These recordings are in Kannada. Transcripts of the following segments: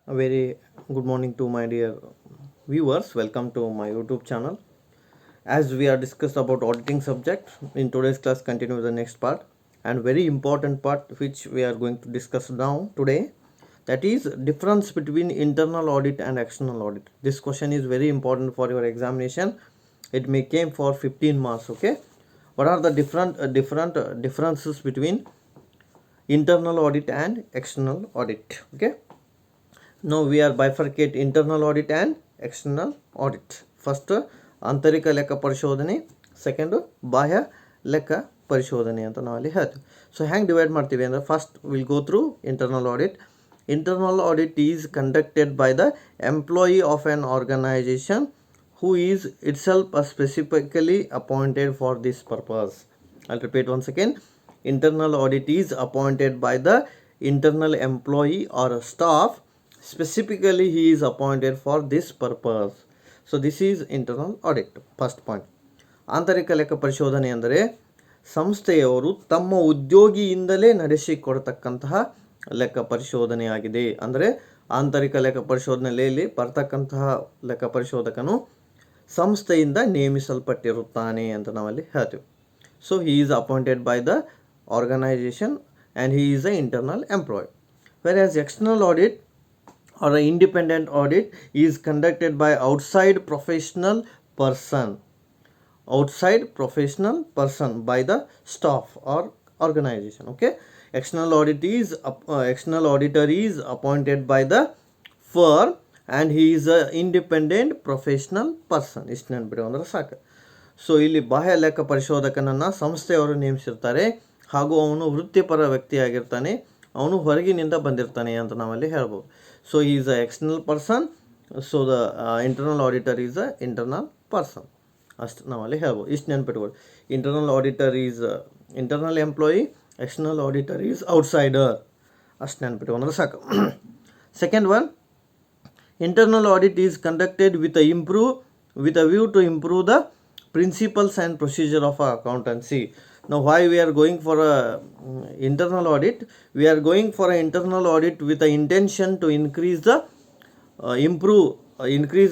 A very good morning to my dear viewers. Welcome to my YouTube channel. As we are discussed about auditing subject, in today's class continue the next part and very important part which we are going to discuss now today. That is difference between internal audit and external audit. This question is very important for your examination. It may came for 15 marks. Okay, what are the different differences between internal audit and external audit? Okay. Now we are bifurcate internal audit and external audit. First ಆಂತರಿಕ ಲೆಕ್ಕ ಪರಿಶೋಧನೆ, ಸೆಕೆಂಡ್ ಬಾಹ್ಯ ಲೆಕ್ಕ ಪರಿಶೋಧನೆ ಅಂತ ನಾವಲ್ಲಿ ಹೇಳ್ತೀವಿ. ಸೊ ಹೆಂಗೆ ಡಿವೈಡ್ ಮಾಡ್ತೀವಿ ಅಂದರೆ first will go through internal audit. Internal audit is conducted by the employee of an organisation who is itself specifically appointed for this purpose. I'll repeat once again. Internal audit is appointed by the internal employee or staff. Specifically, he is appointed for this purpose. So this is internal audit. First point. ಆಂತರಿಕ ಲೆಕ್ಕ ಪರಿಶೋಧನೆ ಅಂದರೆ ಸಂಸ್ಥೆಯವರು ತಮ್ಮ ಉದ್ಯೋಗಿಯಿಂದಲೇ ನಡೆಸಿಕೊಡ್ತಕ್ಕಂತಹ ಲೆಕ್ಕ ಪರಿಶೋಧನೆಯಾಗಿದೆ. ಅಂದರೆ ಆಂತರಿಕ ಲೆಕ್ಕ ಪರಿಶೋಧನೆಯಲ್ಲಿ ಬರ್ತಕ್ಕಂತಹ ಲೆಕ್ಕ ಪರಿಶೋಧಕನು ಸಂಸ್ಥೆಯಿಂದ ನೇಮಿಸಲ್ಪಟ್ಟಿರುತ್ತಾನೆ ಅಂತ ನಾವಲ್ಲಿ ಹೇಳ್ತೀವಿ. So he is appointed by the organisation and he is a internal employee. Whereas external audit or an independent audit is conducted by outside professional person by the staff or organization. Okay, external auditor is appointed by the firm and he is a independent professional person. ಇಷ್ಟು ನೆನಪಿಡಿ ಅಂದ್ರೆ ಸಾಕು. ಸೊ ಇಲ್ಲಿ ಬಾಹ್ಯ ಲೆಕ್ಕ ಪರಿಶೋಧಕನನ್ನು ಸಂಸ್ಥೆಯವರು ನೇಮಿಸಿರ್ತಾರೆ ಹಾಗೂ ಅವನು ವೃತ್ತಿಪರ ವ್ಯಕ್ತಿಯಾಗಿರ್ತಾನೆ, ಅವನು ಹೊರಗಿನಿಂದ ಬಂದಿರ್ತಾನೆ ಅಂತ ನಾವಲ್ಲಿ ಹೇಳ್ಬೋದು. So he is a external person, so the internal auditor is a internal person. ಅಷ್ಟು ನಾವಲ್ಲಿ ಹೇಳ್ಬೋದು. ಇಷ್ಟು ನೆನ್ಪಿಟ್ಬೋದು. Internal auditor is internal employee, external auditor is outsider. ಅಷ್ಟು ನೆನ್ಪಿಟ್ಬೋದು ಅಂದ್ರೆ ಸಾಕು. Second one, internal audit is conducted with a view to improve the principles and procedure of accountancy. Now why we are going for a internal audit? We are going for an internal audit with the intention to increase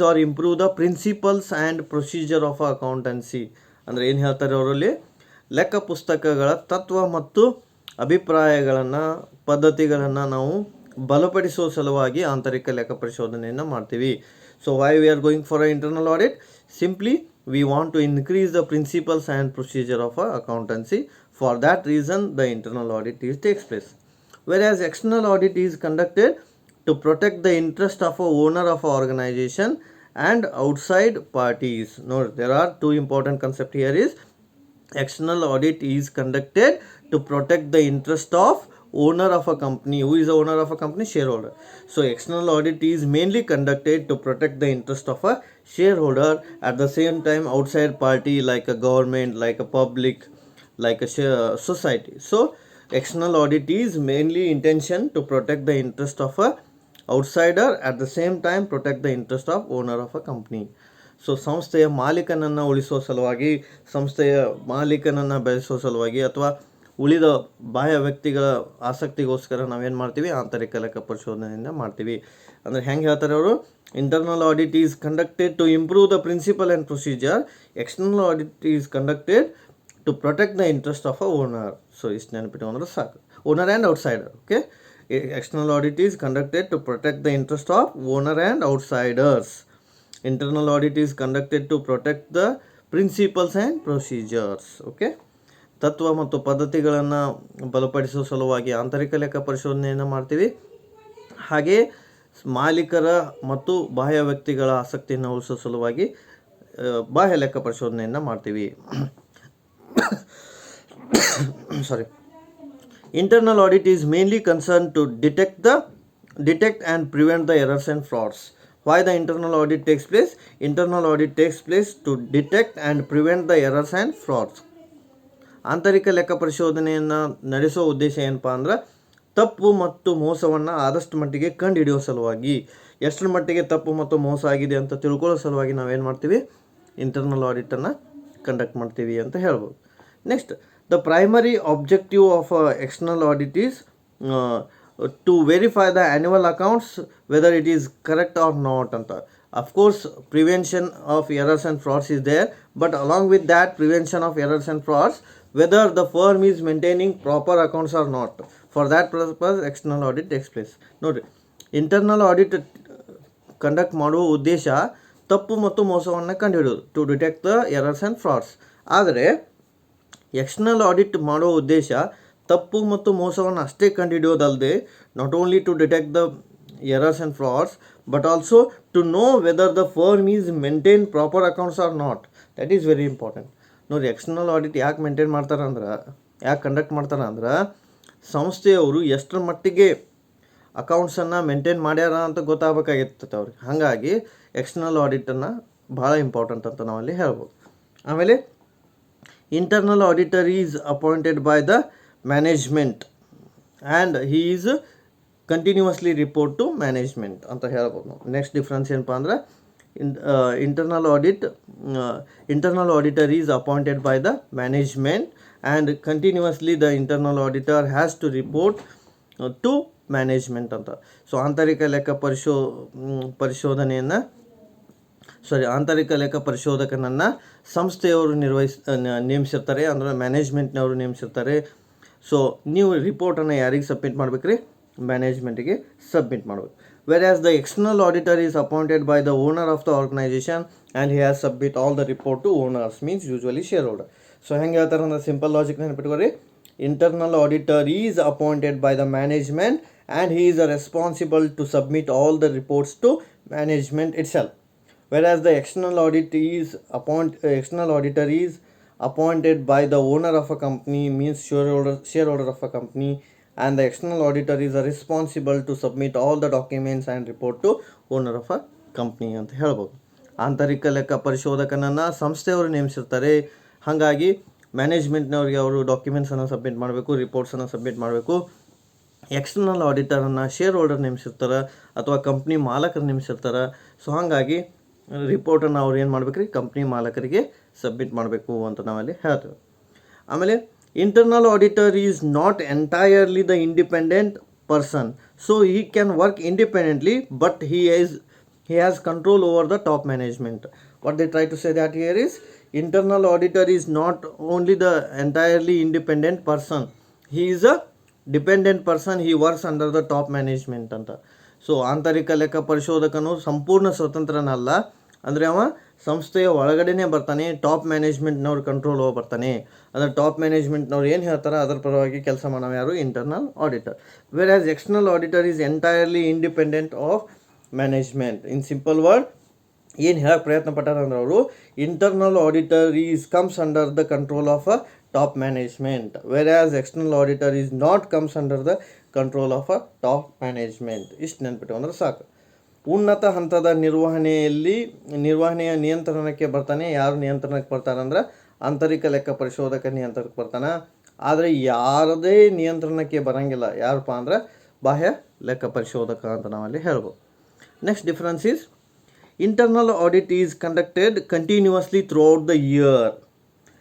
or improve the principles and procedure of accountancy. ಅಂದರೆ ಏನು ಹೇಳ್ತಾರೆ ಅವರಲ್ಲಿ, ಲೆಕ್ಕ ಪುಸ್ತಕಗಳ ತತ್ವ ಮತ್ತು ಅಭಿಪ್ರಾಯಗಳನ್ನು ಪದ್ಧತಿಗಳನ್ನು ನಾವು ಬಲಪಡಿಸುವ ಸಲುವಾಗಿ ಆಂತರಿಕ ಲೆಕ್ಕ ಪರಿಶೋಧನೆಯನ್ನು ಮಾಡ್ತೀವಿ. So why we are going for a internal audit? Simply we want to increase the principles and procedure of accountancy. For that reason the internal audit takes place. Whereas external audit is conducted to protect the interest of a owner of an organization and outside parties. Note, there are two important concepts here. Is external audit is conducted to protect the interest of owner of a company. Who is the owner of a company? Shareholder. So external audit is mainly conducted to protect the interest of a shareholder. At the same time outside party like a government, like a public, like a society. So external audit is mainly intention to protect the interest of a outsider, at the same time protect the interest of owner of a company. So ಸಂಸ್ಥೆಯ ಮಾಲೀಕನನ್ನು ಉಳಿಸೋ ಸಲುವಾಗಿ, ಸಂಸ್ಥೆಯ ಮಾಲೀಕನನ್ನು ಬೆಳೆಸೋ ಸಲುವಾಗಿ ಅಥವಾ ಉಳಿದ ಬಾಹ್ಯ ವ್ಯಕ್ತಿಗಳ ಆಸಕ್ತಿಗೋಸ್ಕರ ನಾವೇನು ಮಾಡ್ತೀವಿ, ಆಂತರಿಕ ಲೆಕ್ಕ ಪರಿಶೋಧನೆಯಿಂದ ಮಾಡ್ತೀವಿ. ಅಂದರೆ ಹೆಂಗೆ ಹೇಳ್ತಾರೆ ಅವರು, internal audit is conducted to improve the principle and procedure, external audit is conducted to protect the interest of a owner. So ಇಷ್ಟು ನೆನಪಿಟ್ಟು ಅಂದ್ರೆ ಸಾಕು. Owner and outsider. Okay, external audit is conducted to protect the interest of owner and outsiders. Internal audit is conducted to protect the principles and procedures. Okay, ತತ್ವ ಮತ್ತು ಪದ್ಧತಿಗಳನ್ನು ಬಲಪಡಿಸುವ ಸಲುವಾಗಿ ಆಂತರಿಕ ಲೆಕ್ಕ ಪರಿಶೋಧನೆಯನ್ನು ಮಾಡ್ತೀವಿ. ಹಾಗೆ ಮಾಲೀಕರ ಮತ್ತು ಬಾಹ್ಯ ವ್ಯಕ್ತಿಗಳ ಆಸಕ್ತಿಯನ್ನು ಉಳಿಸೋ ಸಲುವಾಗಿ ಬಾಹ್ಯ ಲೆಕ್ಕ ಪರಿಶೋಧನೆಯನ್ನು ಮಾಡ್ತೀವಿ. ಸಾರಿ. Internal audit is mainly concerned to detect and prevent the errors and frauds. Why the internal audit takes place? Internal audit takes place to detect and prevent the errors and frauds. ಆಂತರಿಕ ಲೆಕ್ಕ ಪರಿಶೋಧನೆಯನ್ನು ನಡೆಸೋ ಉದ್ದೇಶ ಏನಪ್ಪ ಅಂದ್ರೆ, ತಪ್ಪು ಮತ್ತು ಮೋಸವನ್ನು ಆದಷ್ಟು ಮಟ್ಟಿಗೆ ಕಂಡು ಹಿಡಿಯೋ ಸಲುವಾಗಿ, ಎಷ್ಟರ ಮಟ್ಟಿಗೆ ತಪ್ಪು ಮತ್ತು ಮೋಸ ಆಗಿದೆ ಅಂತ ತಿಳ್ಕೊಳ್ಳೋ ಸಲುವಾಗಿ ನಾವೇನು ಮಾಡ್ತೀವಿ, ಇಂಟರ್ನಲ್ ಆಡಿಟನ್ನು ಕಂಡಕ್ಟ್ ಮಾಡ್ತೀವಿ ಅಂತ ಹೇಳ್ಬೋದು. Next, the primary objective of external audit is to verify the annual accounts whether it is correct or not anta. Of course prevention of errors and frauds is there, but along with that prevention of errors and frauds, whether the firm is maintaining proper accounts or not, for that purpose external audit takes place. ನೋಡ್ರಿ, ಇಂಟರ್ನಲ್ ಆಡಿಟ್ ಕಂಡಕ್ಟ್ ಮಾಡುವ ಉದ್ದೇಶ ತಪ್ಪು ಮತ್ತು ಮೋಸವನ್ನು ಕಂಡುಹಿಡಿಯೋದು, to detect the errors and frauds. ಆದರೆ ಎಕ್ಸ್ಟರ್ನಲ್ ಆಡಿಟ್ ಮಾಡೋ ಉದ್ದೇಶ ತಪ್ಪು ಮತ್ತು ಮೋಸವನ್ನು ಅಷ್ಟೇ ಕಂಡುಹಿಡಿಯೋದಲ್ಲದೆ, not only to detect the errors and frauds but also to know whether the firm is maintain proper accounts or not. That is very important. ನೋಡಿ, ಎಕ್ಸ್ಟರ್ನಲ್ ಆಡಿಟ್ ಯಾಕೆ ಮೇಂಟೈನ್ ಮಾಡ್ತಾರೆ ಅಂದ್ರೆ, ಯಾಕೆ ಕಂಡಕ್ಟ್ ಮಾಡ್ತಾರೆ ಅಂದ್ರೆ, ಸಂಸ್ಥೆಯವರು ಎಷ್ಟರ ಮಟ್ಟಿಗೆ ಅಕೌಂಟ್ಸನ್ನು ಮೇಂಟೈನ್ ಮಾಡ್ಯಾರ ಅಂತ ಗೊತ್ತಾಗಬೇಕಾಗಿರ್ತದೆ ಅವ್ರಿಗೆ. ಹಾಗಾಗಿ ಎಕ್ಸ್ಟರ್ನಲ್ ಆಡಿಟನ್ನು ಭಾಳ ಇಂಪಾರ್ಟೆಂಟ್ ಅಂತ ನಾವಲ್ಲಿ ಹೇಳ್ಬೋದು. ಆಮೇಲೆ internal auditor is appointed by the management and he is continuously report to management ಅಂತ ಹೇಳ್ಬೋದು ನಾವು. ನೆಕ್ಸ್ಟ್ ಡಿಫ್ರೆನ್ಸ್ ಏನಪ್ಪ ಅಂದ್ರೆ, internal auditor is appointed by the management and continuously the internal auditor has to report to management ಅಂತ. ಸೊ ಆಂತರಿಕ ಲೆಕ್ಕ ಪರಿಶೋಧಕನನ್ನು ಸಂಸ್ಥೆಯವರು ನೇಮಿಸಿರ್ತಾರೆ, ಅಂದರೆ ಮ್ಯಾನೇಜ್ಮೆಂಟ್ನವರು ನೇಮಿಸಿರ್ತಾರೆ. ಸೊ ನೀವು ರಿಪೋರ್ಟನ್ನು ಯಾರಿಗೆ ಸಬ್ಮಿಟ್ ಮಾಡ್ಬೇಕ್ರಿ? ಮ್ಯಾನೇಜ್ಮೆಂಟಿಗೆ ಸಬ್ಮಿಟ್ ಮಾಡಬೇಕು. Whereas the external auditor is appointed by the owner of the organization and he has submit all the report to owners, means usually shareholder. So ಹೆಂಗೆ ಹೇಳ್ತಾರೆ ಅಂದ್ರೆ, ಸಿಂಪಲ್ ಲಾಜಿಕ್ ನೆನಪಿಟ್ಕೊರಿ. Internal auditor is appointed by the management and he is responsible to submit all the reports to management itself. Whereas the external auditor is appointed by the owner of a company, means shareholder of a company, and the external auditor is responsible to submit all the documents and report to owner of a company ಅಂತ ಹೇಳ್ಬೋದು. ಆಂತರಿಕ ಲೆಕ್ಕ ಪರಿಶೋಧಕನನ್ನು ಸಂಸ್ಥೆಯವರು ನೇಮಿಸಿರ್ತಾರೆ. ಹಾಗಾಗಿ ಮ್ಯಾನೇಜ್ಮೆಂಟ್ನವ್ರಿಗೆ ಅವರು ಡಾಕ್ಯುಮೆಂಟ್ಸನ್ನು ಸಬ್ಮಿಟ್ ಮಾಡಬೇಕು, ರಿಪೋರ್ಟ್ಸನ್ನು ಸಬ್ಮಿಟ್ ಮಾಡಬೇಕು. ಎಕ್ಸ್ಟರ್ನಲ್ ಆಡಿಟರನ್ನು ಶೇರ್ ಹೋಲ್ಡರ್ ನೇಮಿಸಿರ್ತಾರೆ ಅಥವಾ ಕಂಪ್ನಿ ಮಾಲಕರು ನೇಮಿಸಿರ್ತಾರೆ. ಸೊ ಹಾಗಾಗಿ ರಿಪೋರ್ಟನ್ನು ಅವ್ರು ಏನು ಮಾಡ್ಬೇಕ್ರಿ? ಕಂಪ್ನಿ ಮಾಲಕರಿಗೆ ಸಬ್ಮಿಟ್ ಮಾಡಬೇಕು ಅಂತ ನಾವಲ್ಲಿ ಹೇಳ್ತೇವೆ. ಆಮೇಲೆ internal auditor is not entirely the independent person, so he can work independently, but he has control over the top management. What they try to say that here is, internal auditor is not only the entirely independent person, he is a dependent person, he works under the top management ಅಂತ. ಸೊ ಆಂತರಿಕ ಲೆಕ್ಕ ಪರಿಶೋಧಕನು ಸಂಪೂರ್ಣ ಸ್ವತಂತ್ರನಲ್ಲ, ಅಂದರೆ ಅವ ಸಂಸ್ಥೆಯ ಒಳಗಡೆನೇ ಬರ್ತಾನೆ, ಟಾಪ್ ಮ್ಯಾನೇಜ್ಮೆಂಟ್ನವ್ರು ಕಂಟ್ರೋಲ್ ಹೋಗಿ ಬರ್ತಾನೆ. ಅಂದರೆ ಟಾಪ್ ಮ್ಯಾನೇಜ್ಮೆಂಟ್ನವ್ರು ಏನು ಹೇಳ್ತಾರೆ ಅದರ ಪರವಾಗಿ ಕೆಲಸ ಮಾಡೋ ಯಾರು? Internal auditor. Wear as external auditor is entirely independent of management. In simple word ಏನು ಹೇಳಕ್ಕೆ ಪ್ರಯತ್ನ ಪಟ್ಟಾರ ಅಂದ್ರೆ ಅವರು, internal auditor comes under the control of a top management, wear as external auditor is not comes under the control of a top management. ಇಷ್ಟು ನೆನ್ಪಿಟ್ಟು ಅಂದ್ರೆ ಸಾಕು. ಉನ್ನತ ಹಂತದ ನಿರ್ವಹಣೆಯ ನಿಯಂತ್ರಣಕ್ಕೆ ಬರ್ತಾನೆ. ಯಾರು ನಿಯಂತ್ರಣಕ್ಕೆ ಬರ್ತಾರೆ ಅಂದ್ರೆ, ಆಂತರಿಕ ಲೆಕ್ಕ ಪರಿಶೋಧಕ ನಿಯಂತ್ರಣಕ್ಕೆ ಬರ್ತಾನೆ. ಆದರೆ ಯಾರದೇ ನಿಯಂತ್ರಣಕ್ಕೆ ಬರೋಂಗಿಲ್ಲ, ಯಾರಪ್ಪ ಅಂದ್ರೆ ಬಾಹ್ಯ ಲೆಕ್ಕ ಪರಿಶೋಧಕ ಅಂತ ನಾವಲ್ಲಿ ಹೇಳ್ಬೋದು. Next difference is, internal audit is conducted continuously throughout the year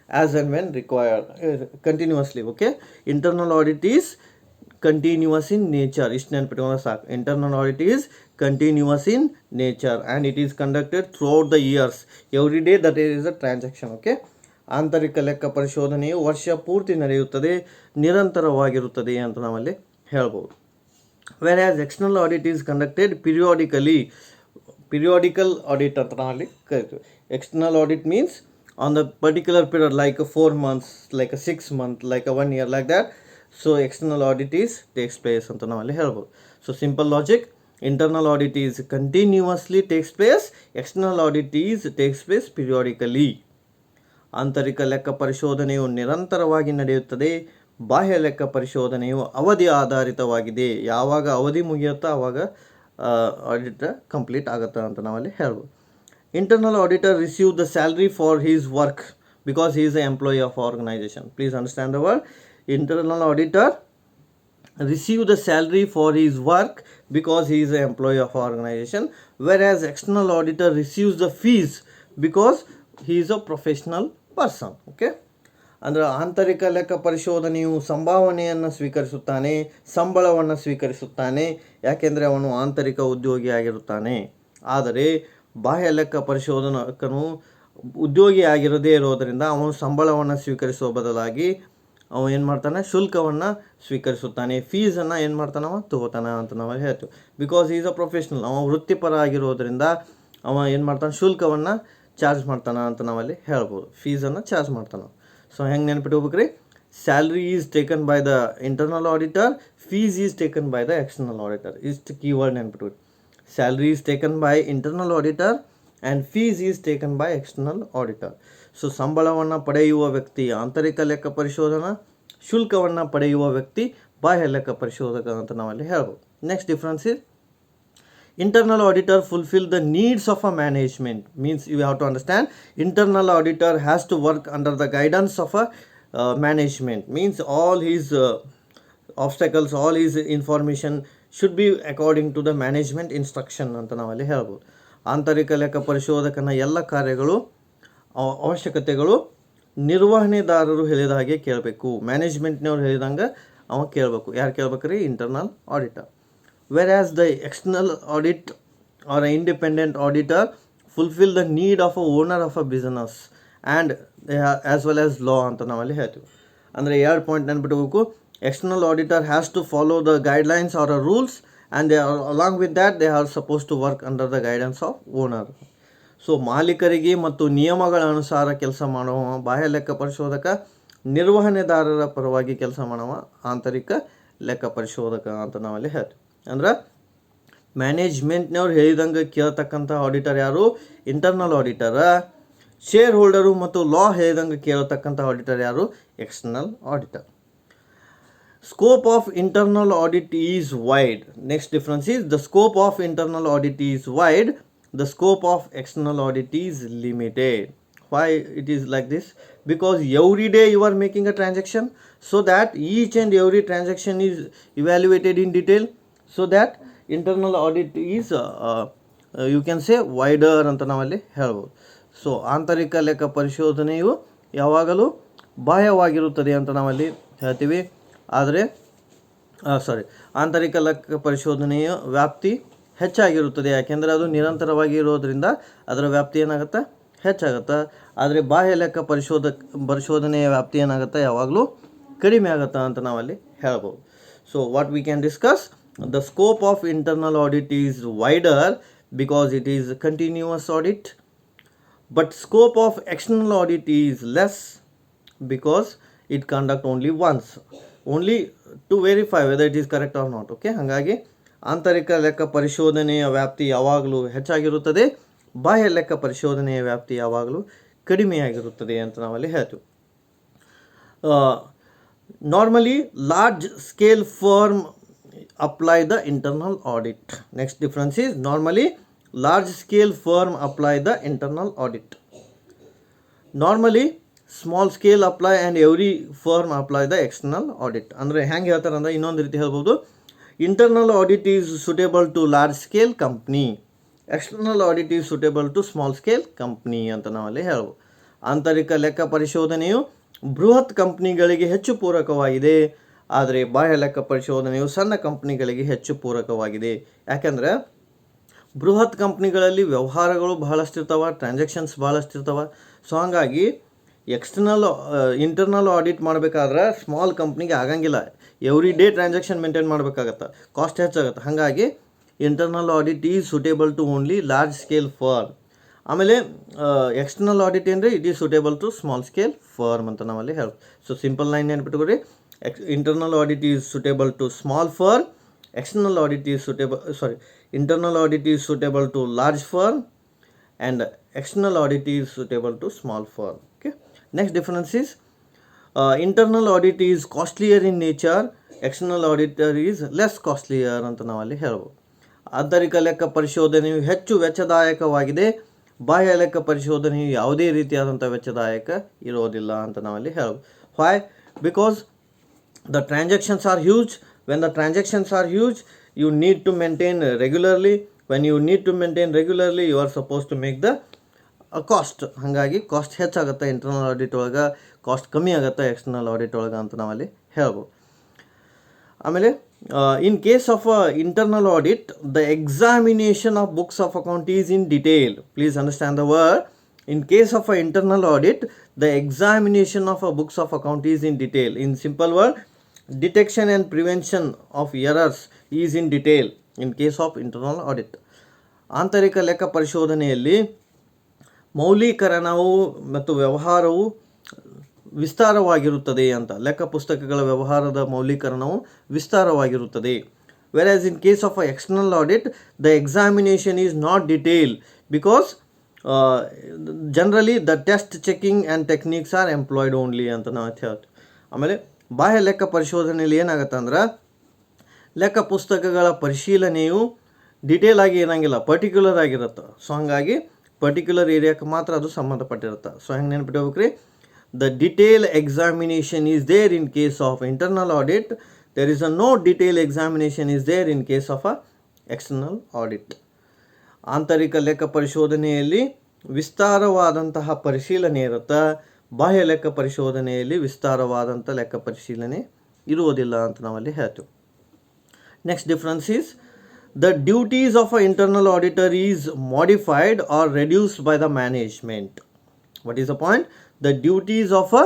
as and when required. Continuously, okay. Internal audit is continuous in nature. ಇಷ್ಟು ನೆನ್ಪಿಟ್ಕೊಂಡ್ರೆ ಸಾಕು. Internal audit is continuous in nature and it is conducted throughout the years, every day that is a transaction, okay. ಆಂತರಿಕ ಲೆಕ್ಕ ಪರಿಶೋಧನೆಯು ವರ್ಷ ಪೂರ್ತಿ ನಡೆಯುತ್ತದೆ, ನಿರಂತರವಾಗಿರುತ್ತದೆ ಅಂತ ನಾವಲ್ಲಿ ಹೇಳ್ಬೋದು. Wear as external audit is conducted periodical audit ಅಂತ ನಾವಲ್ಲಿ ಕರಿತೀವಿ. External audit means on the particular period, like 4 months, like 6 months, like 1 year, like that. So external audit takes place ಅಂತ ನಾವಲ್ಲಿ ಹೇಳ್ಬೋದು. So simple logic, internal audit is continuously takes place, external audit takes place periodically. ಆಂತರಿಕ ಲೆಕ್ಕ ಪರಿಶೋಧನೆಯು ನಿರಂತರವಾಗಿ ನಡೆಯುತ್ತದೆ, ಬಾಹ್ಯ ಲೆಕ್ಕ ಪರಿಶೋಧನೆಯು ಅವಧಿ ಆಧಾರಿತವಾಗಿದೆ. ಯಾವಾಗ ಅವಧಿ ಮುಗಿಯುತ್ತಾ ಆವಾಗ ಆಡಿಟ್ ಕಂಪ್ಲೀಟ್ ಆಗುತ್ತೆ ಅಂತ ನಾವಲ್ಲಿ ಹೇಳ್ಬೋದು. Internal auditor receive the salary for his work because he is a employee of organisation. Please understand the word. Internal auditor receive the salary for his work because he is an employee of organization, whereas external auditor receives the fees because he is a professional person, okay. ಅಂದರೆ ಆಂತರಿಕ ಲೆಕ್ಕ ಪರಿಶೋಧನೆಯು ಸಂಭಾವನೆಯನ್ನು ಸ್ವೀಕರಿಸುತ್ತಾನೆ, ಸಂಬಳವನ್ನು ಸ್ವೀಕರಿಸುತ್ತಾನೆ, ಯಾಕೆಂದರೆ ಅವನು ಆಂತರಿಕ ಉದ್ಯೋಗಿಯಾಗಿರುತ್ತಾನೆ. ಆದರೆ ಬಾಹ್ಯ ಲೆಕ್ಕ ಪರಿಶೋಧಕನು ಉದ್ಯೋಗಿಯಾಗಿರದೇ ಇರೋದರಿಂದ ಅವನು ಸಂಬಳವನ್ನು ಸ್ವೀಕರಿಸುವ ಬದಲಾಗಿ ಅವನು ಏನು ಮಾಡ್ತಾನೆ, ಶುಲ್ಕವನ್ನು ಸ್ವೀಕರಿಸುತ್ತಾನೆ, ಫೀಸನ್ನು ಏನು ಮಾಡ್ತಾನವ ತಗೋತಾನೆ ಅಂತ ನಾವು ಹೇಳ್ತೀವಿ. ಬಿಕಾಸ್ ಈಸ್ ಅ ಪ್ರೊಫೆಷ್ನಲ್, ಅವ ವೃತ್ತಿಪರ ಆಗಿರೋದ್ರಿಂದ ಅವ ಏನು ಮಾಡ್ತಾನೆ, ಶುಲ್ಕವನ್ನು ಚಾರ್ಜ್ ಮಾಡ್ತಾನೆ ಅಂತ ನಾವಲ್ಲಿ ಹೇಳ್ಬೋದು, ಫೀಸನ್ನು ಚಾರ್ಜ್ ಮಾಡ್ತಾನೆ. ಸೊ ಹೆಂಗೆ ನೆನ್ಪಿಟ್ಕೋಬೇಕ್ರಿ, salary is taken by the internal auditor, fees is taken by the external auditor. ಇಷ್ಟು ಕೀವರ್ಡ್ ನೆನ್ಪಿಟ್ಕೊಡಿ. Salary is taken by internal auditor and fees is taken by external auditor. So ಸಂಬಳವನ್ನು ಪಡೆಯುವ ವ್ಯಕ್ತಿ ಆಂತರಿಕ ಲೆಕ್ಕ ಪರಿಶೋಧನಾ, ಶುಲ್ಕವನ್ನು ಪಡೆಯುವ ವ್ಯಕ್ತಿ ಬಾಹ್ಯ ಲೆಕ್ಕ ಪರಿಶೋಧಕ ಅಂತ ನಾವಲ್ಲಿ ಹೇಳ್ಬೋದು. Next difference is internal auditor fulfill the needs of a management. Means you have to understand, internal auditor has to work under the guidance of a management. Means all his obstacles, all his information should be according to the management instruction ಅಂತ ನಾವಲ್ಲಿ ಹೇಳ್ಬೋದು. ಆಂತರಿಕ ಲೆಕ್ಕ ಪರಿಶೋಧಕನ ಎಲ್ಲ ಕಾರ್ಯಗಳು, ಅವಶ್ಯಕತೆಗಳು ನಿರ್ವಹಣೆದಾರರು ಹೇಳಿದ ಹಾಗೆ ಕೇಳಬೇಕು, ಮ್ಯಾನೇಜ್ಮೆಂಟ್ನವ್ರು ಹೇಳಿದಂಗೆ ಅವ ಕೇಳಬೇಕು. ಯಾರು ಕೇಳ್ಬೇಕ್ರಿ? Internal auditor. Whereas the external audit or an independent auditor fulfill the need of a owner of a business and as well as law ಅಂತ ನಾವಲ್ಲಿ ಹೇಳ್ತೀವಿ. ಅಂದರೆ 2 ಪಾಯಿಂಟ್ ನೆನ್ಬಿಟ್ಬೇಕು. External auditor has to follow the guidelines or rules and they are along with that they are suppose to work under the guidance of owner. So ಮಾಲೀಕರಿಗೆ ಮತ್ತು ನಿಯಮಗಳ ಅನುಸಾರ ಕೆಲಸ ಮಾಡುವ ಬಾಹ್ಯ ಲೆಕ್ಕ ಪರಿಶೋಧಕ, ನಿರ್ವಹಣೆದಾರರ ಪರವಾಗಿ ಕೆಲಸ ಮಾಡುವ ಆಂತರಿಕ ಲೆಕ್ಕ ಪರಿಶೋಧಕ ಅಂತ ನಾವಲ್ಲಿ ಹೇಳ್ತೀವಿ. ಅಂದ್ರೆ ಮ್ಯಾನೇಜ್ಮೆಂಟ್ನವ್ರು ಹೇಳಿದಂಗೆ ಕೇಳ್ತಕ್ಕಂಥ ಆಡಿಟರ್ ಯಾರು? ಇಂಟರ್ನಲ್ ಆಡಿಟರ. ಶೇರ್ ಹೋಲ್ಡರು ಮತ್ತು ಲಾ ಹೇಳಿದಂಗೆ ಕೇಳತಕ್ಕಂಥ ಆಡಿಟರ್ ಯಾರು? External auditor. Scope of internal audit is wide. Next difference is the scope of internal audit is wide, the scope of external audit is limited. Why it is like this? Because every day you are making a transaction, so that each and every transaction is evaluated in detail, so that internal audit is you can say wider ಅಂತ ನಾವಲ್ಲಿ ಹೇಳ್ಬೋದು. ಸೊ ಆಂತರಿಕ ಲೆಕ್ಕ ಪರಿಶೋಧನೆಯು ಯಾವಾಗಲೂ ಬಾಹ್ಯವಾಗಿರುತ್ತದೆ ಅಂತ ನಾವಲ್ಲಿ ಹೇಳ್ತೀವಿ. ಆದರೆ ಆಂತರಿಕ ಲೆಕ್ಕ ಪರಿಶೋಧನೆಯ ವ್ಯಾಪ್ತಿ ಹೆಚ್ಚಾಗಿರುತ್ತದೆ, ಯಾಕೆಂದರೆ ಅದು ನಿರಂತರವಾಗಿ ಇರೋದರಿಂದ ಅದರ ವ್ಯಾಪ್ತಿ ಏನಾಗುತ್ತೆ? ಹೆಚ್ಚಾಗುತ್ತೆ. ಆದರೆ ಬಾಹ್ಯ ಲೆಕ್ಕ ಪರಿಶೋಧನೆಯ ವ್ಯಾಪ್ತಿ ಏನಾಗುತ್ತೆ? ಯಾವಾಗಲೂ ಕಡಿಮೆ ಆಗುತ್ತೆ ಅಂತ ನಾವಲ್ಲಿ ಹೇಳ್ಬೋದು. So what we can discuss, the scope of internal audit is wider because it is continuous audit, but scope of external audit is less because it conduct only once, only to verify whether it is correct or not. Okay, ಹಾಗಾಗಿ ಆಂತರಿಕ ಲೆಕ್ಕ ಪರಿಶೋಧನೆಯ ವ್ಯಾಪ್ತಿ ಯಾವಾಗಲೂ ಹೆಚ್ಚಾಗಿರುತ್ತದೆ, ಬಾಹ್ಯ ಲೆಕ್ಕ ಪರಿಶೋಧನೆಯ ವ್ಯಾಪ್ತಿ ಯಾವಾಗಲೂ ಕಡಿಮೆಯಾಗಿರುತ್ತದೆ ಅಂತ ನಾವಲ್ಲಿ ಹೇಳ್ತೀವಿ. Normally large scale firm apply the internal audit. Next difference is normally large scale firm apply the internal audit. Normally small scale apply and every firm apply the external audit. ಅಂದರೆ ಹೆಂಗೆ ಹೇಳ್ತಾರೆ ಅಂದರೆ ಇನ್ನೊಂದು ರೀತಿ ಹೇಳ್ಬೋದು, internal audit is suitable to large scale company, external audit is suitable to small scale company ಅಂತ ನಾವಲ್ಲಿ ಹೇಳ್ಬೋದು. ಆಂತರಿಕ ಲೆಕ್ಕ ಪರಿಶೋಧನೆಯು ಬೃಹತ್ ಕಂಪ್ನಿಗಳಿಗೆ ಹೆಚ್ಚು ಪೂರಕವಾಗಿದೆ, ಆದರೆ ಬಾಹ್ಯ ಲೆಕ್ಕ ಪರಿಶೋಧನೆಯು ಸಣ್ಣ ಕಂಪ್ನಿಗಳಿಗೆ ಹೆಚ್ಚು ಪೂರಕವಾಗಿದೆ. ಯಾಕೆಂದರೆ ಬೃಹತ್ ಕಂಪ್ನಿಗಳಲ್ಲಿ ವ್ಯವಹಾರಗಳು ಬಹಳಷ್ಟಿರ್ತಾವೆ, ಟ್ರಾನ್ಸಾಕ್ಷನ್ಸ್ ಭಾಳಷ್ಟಿರ್ತಾವೆ. ಸೊ ಹಾಗಾಗಿ ಇಂಟರ್ನಲ್ ಆಡಿಟ್ ಮಾಡಬೇಕಾದ್ರೆ ಸ್ಮಾಲ್ ಕಂಪ್ನಿಗೆ ಆಗಂಗಿಲ್ಲ, ಎವ್ರಿ ಡೇ ಟ್ರಾನ್ಸಾಕ್ಷನ್ ಮೇಂಟೈನ್ ಮಾಡಬೇಕಾಗತ್ತೆ, ಕಾಸ್ಟ್ ಹೆಚ್ಚಾಗುತ್ತೆ. ಹಾಗಾಗಿ internal audit is suitable to only large scale firm. ಆಮೇಲೆ ಎಕ್ಸ್ಟರ್ನಲ್ ಆಡಿಟ್ ಏನ್ರಿ, it is suitable to small scale firm ಅಂತ ನಾವಲ್ಲಿ ಹೇಳ್ತೀವಿ. ಸೊ ಸಿಂಪಲ್ ಲೈನ್ ನೆನ್ಪಿಟ್ಕೊರಿ, internal audit is suitable to small firm, internal audit is suitable to large firm, and external audit is suitable to small firm. Okay, next difference is internal audit is costlier in nature, external auditor is less costlier ಅಂತ ನಾವಲ್ಲಿ ಹೇಳ್ಬೋದು. ಆಂತರಿಕ ಲೆಕ್ಕ ಪರಿಶೋಧನೆಯು ಹೆಚ್ಚು ವೆಚ್ಚದಾಯಕವಾಗಿದೆ, ಬಾಹ್ಯ ಲೆಕ್ಕ ಪರಿಶೋಧನೆಯು ಯಾವುದೇ ರೀತಿಯಾದಂಥ ವೆಚ್ಚದಾಯಕ ಇರೋದಿಲ್ಲ ಅಂತ ನಾವಲ್ಲಿ ಹೇಳ್ಬೋದು. Why? Because the transactions are huge. When the transactions are huge, you need to maintain regularly. When you need to maintain regularly, you are supposed to make the cost, ಹಾಗಾಗಿ ಕಾಸ್ಟ್ ಹೆಚ್ಚಾಗುತ್ತೆ ಇಂಟರ್ನಲ್ ಆಡಿಟ್ ಒಳಗೆ, ಕಾಸ್ಟ್ ಕಮ್ಮಿ ಆಗುತ್ತೆ ಎಕ್ಸ್ಟರ್ನಲ್ ಆಡಿಟ್ ಒಳಗೆ ಅಂತ ನಾವಲ್ಲಿ ಹೇಳ್ಬೋದು. ಆಮೇಲೆ ಇನ್ case of internal audit the examination of books of account is in detail. Please understand the word. In case of a internal audit, the examination of a books of account is in detail. In simple word, detection and prevention of errors is in detail in case of internal audit. ಆಂತರಿಕ ಲೆಕ್ಕ ಪರಿಶೋಧನೆಯಲ್ಲಿ ಮೌಲ್ಯೀಕರಣವು ಮತ್ತು ವ್ಯವಹಾರವು ವಿಸ್ತಾರವಾಗಿರುತ್ತದೆ ಅಂತ. ಲೆಕ್ಕ ಪುಸ್ತಕಗಳ ವ್ಯವಹಾರದ ಮೌಲ್ಯೀಕರಣವು ವಿಸ್ತಾರವಾಗಿರುತ್ತದೆ. Whereas in case of a external audit, the examination is not detailed because generally the test checking and techniques R employed only ಅಂತ ನಾವು ಹೇಳ್ತೀವಿ. ಆಮೇಲೆ ಬಾಹ್ಯ ಲೆಕ್ಕ ಪರಿಶೋಧನೆಯಲ್ಲಿ ಏನಾಗುತ್ತೆ ಅಂದ್ರೆ ಲೆಕ್ಕ ಪುಸ್ತಕಗಳ ಪರಿಶೀಲನೆಯು ಡಿಟೇಲ್ ಆಗಿ ಇರೋಂಗಿಲ್ಲ, ಪರ್ಟಿಕ್ಯುಲರ್ ಆಗಿರುತ್ತೆ. ಸೊ ಹಾಗಾಗಿ ಪರ್ಟಿಕ್ಯುಲರ್ ಏರಿಯಾಕ್ಕೆ ಮಾತ್ರ ಅದು ಸಂಬಂಧಪಟ್ಟಿರುತ್ತೆ. ಸೊ ಹೆಂಗೆ ನೆನ್ಪಿಟ್ಕೋಬೇಕು ರೀ, the detail examination is there in case of internal audit, there is a no detail examination is there in case of a external audit. ಆಂತರಿಕ ಲೆಕ್ಕ ಪರಿಶೋಧನೆಯಲ್ಲಿ ವಿಸ್ತಾರವಾದಂತಹ ಪರಿಶೀಲನೆ ಇರುತ್ತೆ, ಬಾಹ್ಯ ಲೆಕ್ಕ ಪರಿಶೋಧನೆಯಲ್ಲಿ ವಿಸ್ತಾರವಾದಂಥ ಲೆಕ್ಕ ಪರಿಶೀಲನೆ ಇರುವುದಿಲ್ಲ ಅಂತ ನಾವಲ್ಲಿ ಹೇಳ್ತೀವಿ. Next difference is the duties of a internal auditor is modified or reduced by the management. What is the point? The duties of a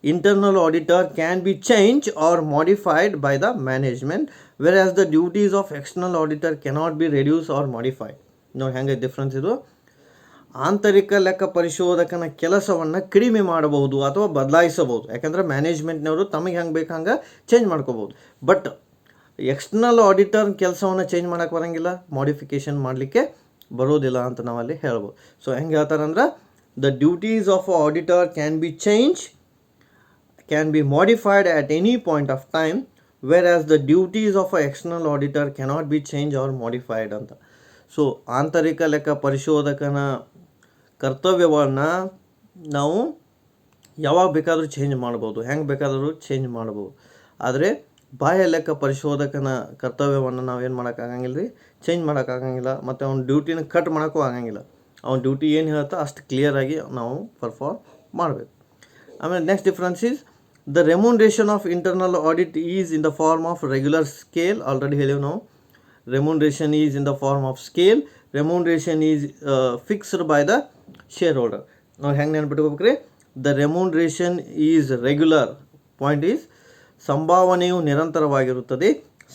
internal auditor can be changed or modified by the management, whereas the duties of external auditor cannot be reduced or modified. ನೋಡಿ ಹೆಂಗೆ ಡಿಫ್ರೆನ್ಸ್ ಇದು. ಆಂತರಿಕ ಲೆಕ್ಕ ಪರಿಶೋಧಕನ ಕೆಲಸವನ್ನು ಕಡಿಮೆ ಮಾಡಬಹುದು ಅಥವಾ ಬದಲಾಯಿಸಬಹುದು, ಯಾಕಂದರೆ ಮ್ಯಾನೇಜ್ಮೆಂಟ್ನವರು ತಮಗೆ ಹೆಂಗೆ ಬೇಕು ಹಂಗೆ ಚೇಂಜ್ ಮಾಡ್ಕೋಬೋದು. ಬಟ್ ಎಕ್ಸ್ಟರ್ನಲ್ ಆಡಿಟರ್ ಕೆಲಸವನ್ನು ಚೇಂಜ್ ಮಾಡೋಕ್ಕೆ ಬರೋಂಗಿಲ್ಲ, ಮಾಡಿಫಿಕೇಷನ್ ಮಾಡಲಿಕ್ಕೆ ಬರೋದಿಲ್ಲ ಅಂತ ನಾವಲ್ಲಿ ಹೇಳ್ಬೋದು. ಸೊ ಹೆಂಗೆ ಹೇಳ್ತಾರಂದ್ರೆ the duties of auditor can be modified at any point of time, whereas the duties of an external auditor cannot be changed or modified ಅಂತ. ಸೊ ಆಂತರಿಕ ಲೆಕ್ಕ ಪರಿಶೋಧಕನ ಕರ್ತವ್ಯವನ್ನು ನಾವು ಯಾವಾಗ ಬೇಕಾದರೂ ಚೇಂಜ್ ಮಾಡ್ಬೋದು, ಹೆಂಗೆ ಬೇಕಾದರೂ ಚೇಂಜ್ ಮಾಡ್ಬೋದು. ಆದರೆ ಬಾಹ್ಯ ಲೆಕ್ಕ ಪರಿಶೋಧಕನ ಕರ್ತವ್ಯವನ್ನು ನಾವೇನು ಮಾಡೋಕ್ಕಾಗಂಗಿಲ್ಲ ರೀ, ಚೇಂಜ್ ಮಾಡೋಕ್ಕಾಗಂಗಿಲ್ಲ, ಮತ್ತು ಅವ್ನ ಡ್ಯೂಟಿನ ಕಟ್ ಮಾಡೋಕ್ಕೂ ಆಗಂಗಿಲ್ಲ. ಅವ್ನ ಡ್ಯೂಟಿ ಏನು ಹೇಳ್ತಾ ಅಷ್ಟು ಕ್ಲಿಯರಾಗಿ ನಾವು ಪರ್ಫಾರ್ಮ್ ಮಾಡಬೇಕು. ಆಮೇಲೆ next difference is the remuneration of internal audit is in the form of regular scale. Already ಹೇಳಿವಿ ನಾವು, remuneration is in the form of scale, remuneration is fixed by the share holder. ನಾವು ಹೆಂಗೆ ನೆನ್ಪಿಟ್ಕೋಬೇಕ್ರಿ, the remuneration is regular. Point is ಸಂಭಾವನೆಯು ನಿರಂತರವಾಗಿರುತ್ತದೆ,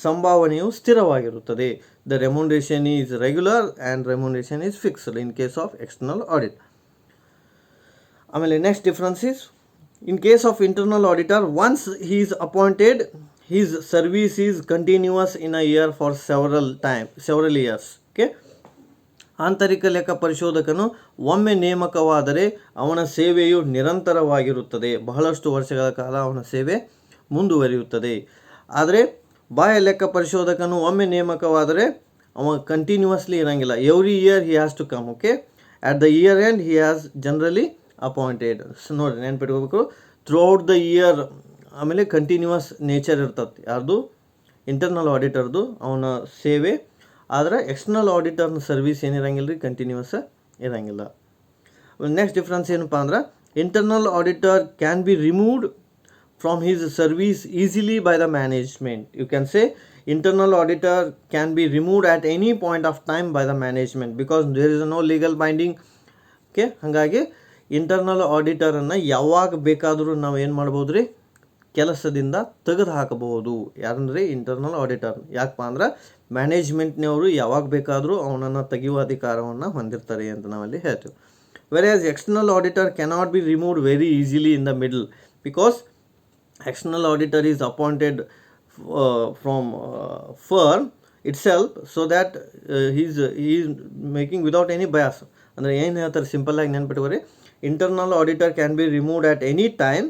ಸಂಭಾವನೆಯು ಸ್ಥಿರವಾಗಿರುತ್ತದೆ. The remuneration is regular and remuneration is fixed in case of external audit. ಆಮೇಲೆ next difference is in case of internal auditor, once he is appointed, his service is continuous in a year for several years. Okay, ಆಂತರಿಕ ಲೆಕ್ಕ ಪರಿಶೋಧಕನು ಒಮ್ಮೆ ನೇಮಕವಾದರೆ ಅವನ ಸೇವೆಯು ನಿರಂತರವಾಗಿರುತ್ತದೆ, ಬಹಳಷ್ಟು ವರ್ಷಗಳ ಕಾಲ ಅವನ ಸೇವೆ ಮುಂದುವರಿಯುತ್ತದೆ. ಆದರೆ ಬಾಹ್ಯ ಲೆಕ್ಕ ಪರಿಶೋಧಕನು ಒಮ್ಮೆ ನೇಮಕವಾದರೆ ಅವ ಕಂಟಿನ್ಯೂಸ್ಲಿ ಇರೋಂಗಿಲ್ಲ. Every year he has to come. Okay, at the year end he has generally appointed. So ನೋಡಿ ನೆನ್ಪಿಟ್ಕೋಬೇಕು, ಥ್ರೂ ಔಟ್ ದ ಇಯರ್. ಆಮೇಲೆ ಕಂಟಿನ್ಯೂಸ್ ನೇಚರ್ ಇರ್ತದೆ ಯಾರ್ದು, ಇಂಟರ್ನಲ್ ಆಡಿಟರ್ದು ಅವನ ಸೇವೆ. ಆದರೆ ಎಕ್ಸ್ಟರ್ನಲ್ ಆಡಿಟರ್ನ ಸರ್ವಿಸ್ ಏನಿರಂಗಿಲ್ಲ ರೀ, ಕಂಟಿನ್ಯೂಸ್ ಇರೋಂಗಿಲ್ಲ. ನೆಕ್ಸ್ಟ್ ಡಿಫ್ರೆನ್ಸ್ ಏನಪ್ಪ ಅಂದ್ರೆ internal auditor can be removed from his service easily by the management. You can say internal auditor can be removed at any point of time by the management because there is no legal binding. Okay, ಹಾಗಾಗಿ ಇಂಟರ್ನಲ್ ಆಡಿಟರನ್ನು ಯಾವಾಗ ಬೇಕಾದರೂ ನಾವು ಏನು ಮಾಡ್ಬೋದು ರೀ, ಕೆಲಸದಿಂದ ತೆಗೆದು ಹಾಕಬಹುದು. ಯಾರಂದ್ರೆ ಇಂಟರ್ನಲ್ ಆಡಿಟರ್. ಯಾಕಪ್ಪ ಅಂದ್ರೆ ಮ್ಯಾನೇಜ್ಮೆಂಟ್ನವರು ಯಾವಾಗ ಬೇಕಾದರೂ ಅವನನ್ನು ತೆಗೆಯುವ ಅಧಿಕಾರವನ್ನು ಹೊಂದಿರ್ತಾರೆ ಅಂತ ನಾವಲ್ಲಿ ಹೇಳ್ತೀವಿ. Whereas external auditor cannot be removed very easily in the middle because external auditor is appointed from firm itself so that he is making without any bias. ಅಂದರೆ ಏನು ಹೇಳ್ತಾರೆ ಸಿಂಪಲ್ ಆಗಿ ನೆನ್ಪಿಟ್ಕೋರಿ, internal auditor can be removed at any time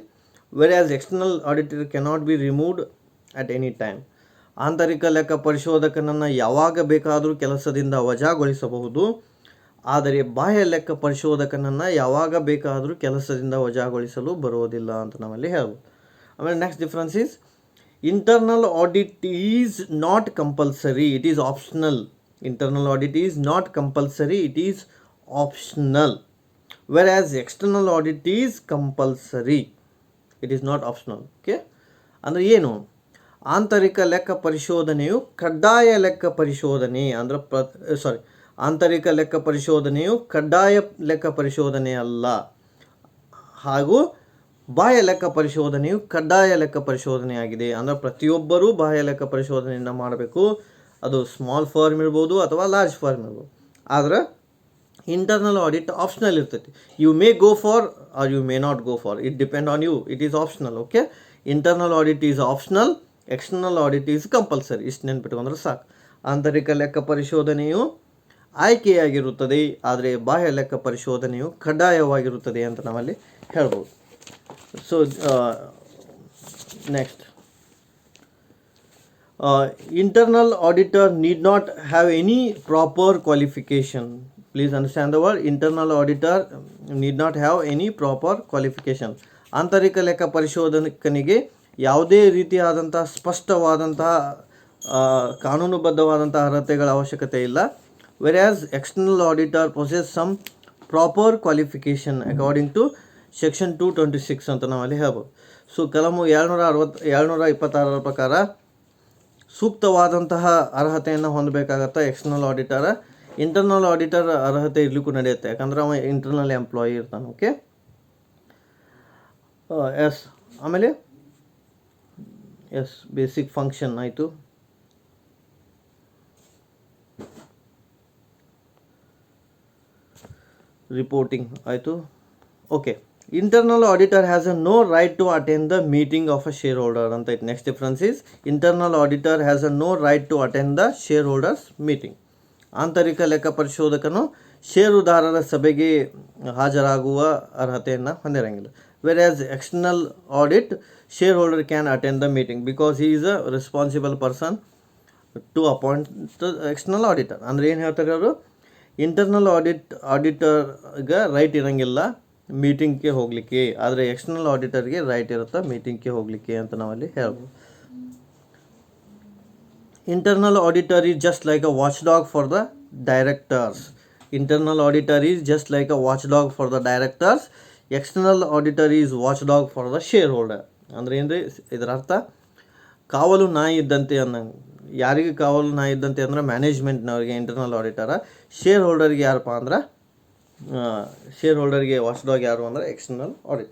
whereas external auditor cannot be removed at any time. ಆಂತರಿಕ ಲೆಕ್ಕ ಪರಿಶೋಧಕನನ್ನು ಯಾವಾಗ ಬೇಕಾದರೂ ಕೆಲಸದಿಂದ ವಜಾಗೊಳಿಸಬಹುದು, ಆದರೆ ಬಾಹ್ಯ ಲೆಕ್ಕ ಪರಿಶೋಧಕನನ್ನು ಯಾವಾಗ ಬೇಕಾದರೂ ಕೆಲಸದಿಂದ ವಜಾಗೊಳಿಸಲು ಬರುವುದಿಲ್ಲ ಅಂತ ನಾವಲ್ಲಿ ಹೇಳ್ಬೋದು. ಆಮೇಲೆ next difference is internal audit is not compulsory, it is optional. Internal audit is not compulsory, it is optional. Where external audit is compulsory, it is not optional. Okay, ಅಂದರೆ ಏನು? ಆಂತರಿಕ ಲೆಕ್ಕ ಪರಿಶೋಧನೆಯು ಕಡ್ಡಾಯ ಲೆಕ್ಕ ಪರಿಶೋಧನೆ ಅಂದರೆ ಆಂತರಿಕ ಲೆಕ್ಕ ಪರಿಶೋಧನೆಯು ಕಡ್ಡಾಯ ಲೆಕ್ಕ ಪರಿಶೋಧನೆ ಅಲ್ಲ, ಹಾಗೂ ಬಾಹ್ಯ ಲೆಕ್ಕ ಪರಿಶೋಧನೆಯು ಕಡ್ಡಾಯ ಲೆಕ್ಕ ಪರಿಶೋಧನೆಯಾಗಿದೆ. ಅಂದರೆ ಪ್ರತಿಯೊಬ್ಬರೂ ಬಾಹ್ಯ ಲೆಕ್ಕ ಪರಿಶೋಧನೆಯನ್ನು ಮಾಡಬೇಕು. ಅದು ಸ್ಮಾಲ್ ಫರ್ಮ್ ಇರ್ಬೋದು ಅಥವಾ ಲಾರ್ಜ್ ಫರ್ಮ್ ಇರ್ಬೋದು. ಆದರೆ ಇಂಟರ್ನಲ್ ಆಡಿಟ್ ಆಪ್ಷನಲ್ ಇರ್ತೈತಿ. You may go for or you may not go for, it depend on you, it is optional. Okay, internal audit is optional, external audit is compulsory. ಇಷ್ಟು ನೆನ್ಪಿಟ್ಕೊಂಡ್ರೆ ಸಾಕು. ಆಂತರಿಕ ಲೆಕ್ಕ ಪರಿಶೋಧನೆಯು ಆಯ್ಕೆಯಾಗಿರುತ್ತದೆ, ಆದರೆ ಬಾಹ್ಯ ಲೆಕ್ಕ ಪರಿಶೋಧನೆಯು ಕಡ್ಡಾಯವಾಗಿರುತ್ತದೆ ಅಂತ ನಾವಲ್ಲಿ ಹೇಳ್ಬೋದು. So next, internal auditor need not have any proper qualification. Please understand the word internal auditor need not have any proper qualification. ಆಂತರಿಕ ಲೆಕ್ಕ ಪರಿಶೋಧಕನಿಗೆ ಯಾವುದೇ ರೀತಿಯಾದಂಥ ಸ್ಪಷ್ಟವಾದಂತಹ ಕಾನೂನುಬದ್ಧವಾದಂತಹ ಅರ್ಹತೆಗಳ ಅವಶ್ಯಕತೆ ಇಲ್ಲ. Whereas external auditor possess some proper qualification according to section 226 ಅಂತ ನಾವಲ್ಲಿ ಹೇಳ್ಬೋದು. ಸೊ ಕಲಮು 726 ಪ್ರಕಾರ ಸೂಕ್ತವಾದಂತಹ ಅರ್ಹತೆಯನ್ನು ಹೊಂದಬೇಕಾಗತ್ತೆ ಎಕ್ಸ್ಟರ್ನಲ್ ಆಡಿಟರ್. ಇಂಟರ್ನಲ್ ಆಡಿಟರ್ ಅರ್ಹತೆ ಇರಲಿಕ್ಕೂ ನಡೆಯುತ್ತೆ, ಯಾಕಂದ್ರೆ ಅವ ಇಂಟರ್ನಲ್ ಎಂಪ್ಲಾಯಿ ಇರ್ತಾನೆ. Okay, yes. ಆಮೇಲೆ ಬೇಸಿಕ್ ಫಂಕ್ಷನ್ ಆಯಿತು. ರಿಪೋರ್ಟಿಂಗ್ ಆಯಿತು. Okay, internal auditor has no right to attend the meeting of a shareholder ಅಂತ ಐತೆ. Next difference is internal auditor has no right to attend the shareholders meeting. ಆಂತರಿಕ ಲೆಕ್ಕ ಪರಿಶೋಧಕನು ಷೇರುದಾರರ ಸಭೆಗೆ ಹಾಜರಾಗುವ ಅರ್ಹತೆಯನ್ನು ಹೊಂದಿರಂಗಿಲ್ಲ. Whereas external audit share holder can attend the meeting because he is a responsible person to appoint external auditor. ಅಂದರೆ ಏನು ಹೇಳ್ತಾರೆ ಅವರು, ಇಂಟರ್ನಲ್ ಆಡಿಟರ್ಗೆ ರೈಟ್ ಇರೋಂಗಿಲ್ಲ ಮೀಟಿಂಗ್ಗೆ ಹೋಗಲಿಕ್ಕೆ, ಆದರೆ ಎಕ್ಸ್ಟರ್ನಲ್ ಆಡಿಟರ್ಗೆ ರೈಟ್ ಇರುತ್ತೆ ಮೀಟಿಂಗ್ಗೆ ಹೋಗಲಿಕ್ಕೆ ಅಂತ ನಾವಲ್ಲಿ ಹೇಳ್ಬೋದು. Internal auditor is just like a watch dog for the directors. Internal auditor is just like a watch dog for the directors. External auditor is watch dog for the share holder. ಅಂದರೆ ಏನು ರೀ ಇದರ ಅರ್ಥ? ಕಾವಲು ನಾಯಿ ಇದ್ದಂತೆ ಅನ್ನಂಗೆ. ಯಾರಿಗೆ ಕಾವಲು ನಾಯಿ ಇದ್ದಂತೆ ಅಂದ್ರೆ ಮ್ಯಾನೇಜ್ಮೆಂಟ್ನವ್ರಿಗೆ ಇಂಟರ್ನಲ್ ಆಡಿಟರ. ಶೇರ್ ಹೋಲ್ಡರ್ಗೆ ಯಾರಪ್ಪ ಅಂದ್ರೆ ಶೇರ್ ಹೋಲ್ಡರ್ಗೆ ವಾಚ್ ಡಾಗ್ ಯಾರು ಅಂದರೆ external audit.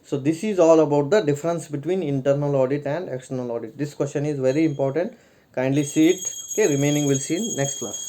So this is all about the difference between internal audit and external audit. This question is very important. Kindly see it. Okay, remaining we'll see in next class.